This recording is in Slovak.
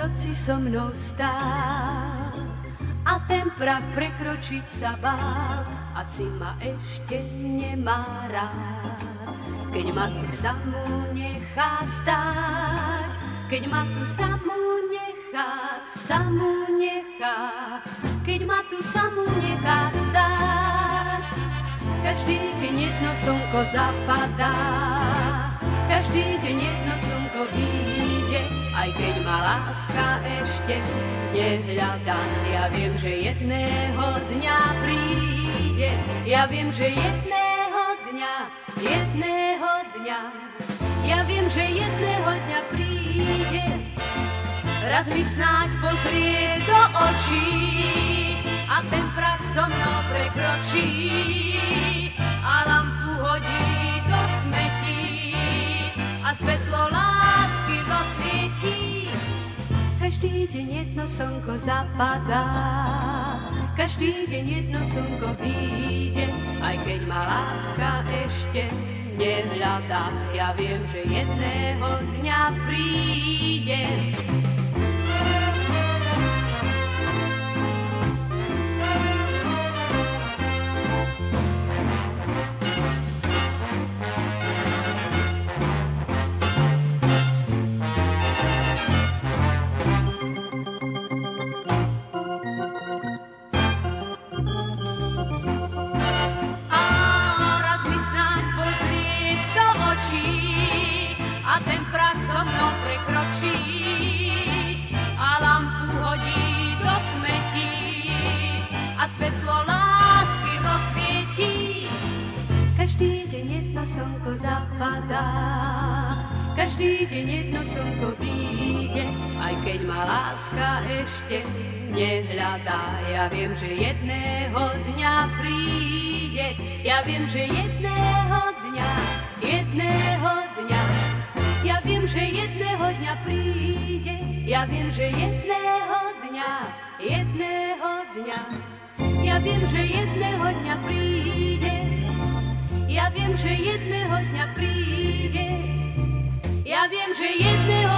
noci so mnou stál a ten prach prekročiť sa bál. Asi ma ešte nemá rád, keď ma tu samú nechá stáť, keď ma tu samú nechá, keď ma tu samú nechá stáť. Každý deň jedno slnko zapadá, každý deň jedno slnko vyjde, aj keď ma láska ešte nehľadá. Ja viem, že jedného dňa príde, ja viem, že jedného dňa, ja viem, že jedného dňa príde. Raz mi snáď pozrie do očí a ten prach so mnou prekročí a lampu hodí do smetí a svetlo lásky rozsvietí. Každý deň jedno slnko zapadá, každý deň jedno slnko vyjde, aj keď ma láska ešte nehľadá. Ja viem, že jedného dňa príde. A ten prach so mnou prekročí a lampu hodí do smetí a svetlo lásky rozsvietí. Každý deň jedno slnko zapadá, každý deň jedno slnko vyjde, aj keď ma láska ešte nehľadá. Ja viem, že jedného dňa príde, ja viem, že jedného dňa, ja viem, že jedného dňa príde, ja viem, že jedného dňa, ja viem, že jedného dňa príde, ja viem, že jedného dňa príde, ja viem, že jedného